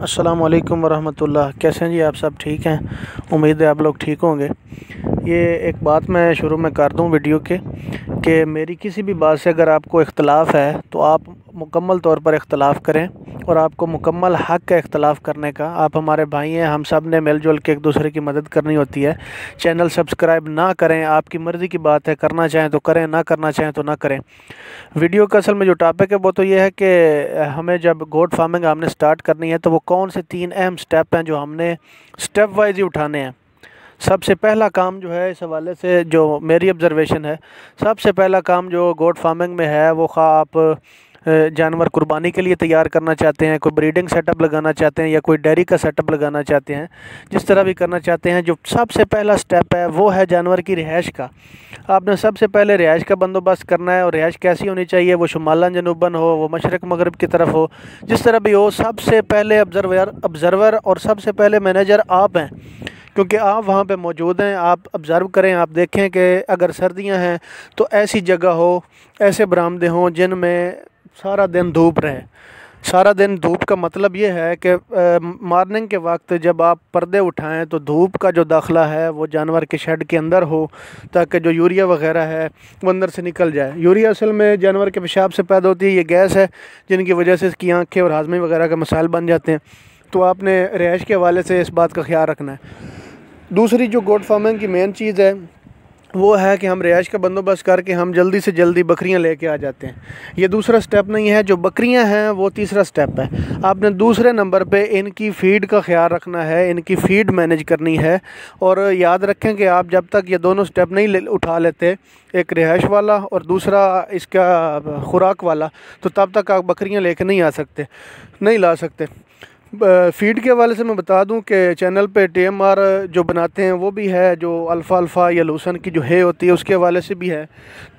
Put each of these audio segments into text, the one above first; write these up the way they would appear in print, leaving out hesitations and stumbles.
अस्सलामुअलैकुम वरहमतुल्लाह। कैसे हैं जी आप सब? ठीक हैं, उम्मीद है आप लोग ठीक होंगे। ये एक बात मैं शुरू में कर दूं वीडियो के कि मेरी किसी भी बात से अगर आपको इख्तलाफ है तो आप मुकम्मल तौर पर इख्तलाफ करें और आपको मुकम्मल हक़ है इख्तलाफ करने का। आप हमारे भाई हैं, हम सब ने मिलजुल के एक दूसरे की मदद करनी होती है। चैनल सब्सक्राइब ना करें, आपकी मर्ज़ी की बात है, करना चाहें तो करें, ना करना चाहें तो ना करें। वीडियो का असल में जो टॉपिक है वो तो ये है कि हमें जब गोट फार्मिंग हमने स्टार्ट करनी है तो वो कौन से 3 अहम स्टेप हैं जो हमने स्टेप वाइज ही उठाने हैं। सबसे पहला काम जो है, इस हवाले से जो मेरी ऑब्ज़र्वेशन है, सबसे पहला काम जो गोट फार्मिंग में है वो खा आप जानवर कुर्बानी के लिए तैयार करना चाहते हैं, कोई ब्रीडिंग सेटअप लगाना चाहते हैं या कोई डेयरी का सेटअप लगाना चाहते हैं, जिस तरह भी करना चाहते हैं, जो सबसे पहला स्टेप है वो है जानवर की रिहाइश का। आपने सबसे पहले रिहाइश का बंदोबस्त करना है। और रिहाइश कैसी होनी चाहिए? वो शुमालन जनूबन हो, वो मशरक़ मगरब की तरफ हो, जिस तरह भी हो। सबसे पहले ऑब्ज़र्वर और सबसे पहले मैनेजर आप हैं, क्योंकि आप वहाँ पे मौजूद हैं। आप ऑब्ज़र्व करें, आप देखें कि अगर सर्दियाँ हैं तो ऐसी जगह हो, ऐसे बरामदे हों जिनमें सारा दिन धूप रहे। सारा दिन धूप का मतलब ये है कि मॉर्निंग के वक्त जब आप पर्दे उठाएं तो धूप का जो दाखिला है वो जानवर के शेड के अंदर हो, ताकि जो यूरिया वगैरह है वो अंदर से निकल जाए। यूरिया असल में जानवर के पेशाब से पैदा होती है। ये गैस है जिनकी वजह से इसकी आँखें और हाजमे वगैरह के मसाइल बन जाते हैं। तो आपने रिहाइश के हवाले से इस बात का ख्याल रखना है। दूसरी जो गोट फार्मिंग की मेन चीज़ है वो है कि हम रिहाइश का बंदोबस्त करके हम जल्दी से जल्दी बकरियां लेके आ जाते हैं। ये दूसरा स्टेप नहीं है, जो बकरियां हैं वो तीसरा स्टेप है। आपने दूसरे नंबर पे इनकी फ़ीड का ख्याल रखना है, इनकी फ़ीड मैनेज करनी है। और याद रखें कि आप जब तक ये दोनों स्टेप नहीं उठा लेते, एक रिहाइश वाला और दूसरा इसका खुराक वाला, तो तब तक आप बकरियाँ लेके नहीं आ सकते, नहीं ला सकते। फ़ीड के हवाले से मैं बता दूं कि चैनल पे TMR जो बनाते हैं वो भी है, जो अल्फ़ा या लूसन की जो है होती है उसके हवाले से भी है।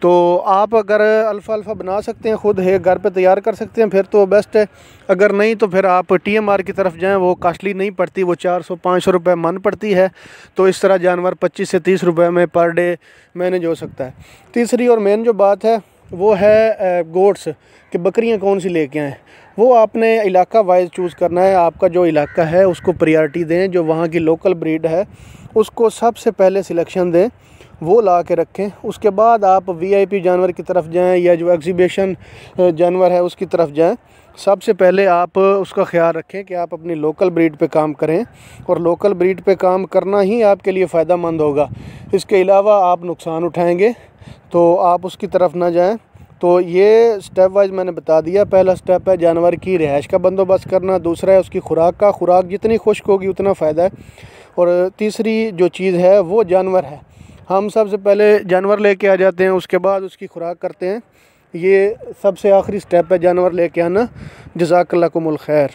तो आप अगर अल्फ़ा बना सकते हैं, ख़ुद है घर पे तैयार कर सकते हैं, फिर तो बेस्ट है। अगर नहीं तो फिर आप TMR की तरफ जाएं, वो कॉस्टली नहीं पड़ती, वो 400-500 रुपये मन पड़ती है। तो इस तरह जानवर 25 से 30 रुपये में पर डे मैनेज हो सकता है। तीसरी और मेन जो बात है वो है गोट्स, कि बकरियां कौन सी लेके आएँ। वो आपने इलाका वाइज चूज़ करना है। आपका जो इलाका है उसको प्रायोरिटी दें, जो वहाँ की लोकल ब्रीड है उसको सबसे पहले सिलेक्शन दें, वो ला के रखें। उसके बाद आप VIP जानवर की तरफ जाएं या जो एग्जीबिशन जानवर है उसकी तरफ जाएं। सबसे पहले आप उसका ख्याल रखें कि आप अपनी लोकल ब्रीड पे काम करें, और लोकल ब्रीड पे काम करना ही आपके लिए फ़ायदा मंद होगा। इसके अलावा आप नुकसान उठाएंगे तो आप उसकी तरफ ना जाएं। तो ये स्टेप वाइज मैंने बता दिया। पहला स्टेप है जानवर की रिहाइश का बंदोबस्त करना, दूसरा है उसकी खुराक का। खुराक जितनी खुश्क होगी उतना फ़ायदा है। और तीसरी जो चीज़ है वो जानवर है। हम सबसे पहले जानवर लेके आ जाते हैं, उसके बाद उसकी खुराक करते हैं। ये सबसे आखिरी स्टेप है जानवर लेके आना। जज़ाकल्लाकुमुल खैर।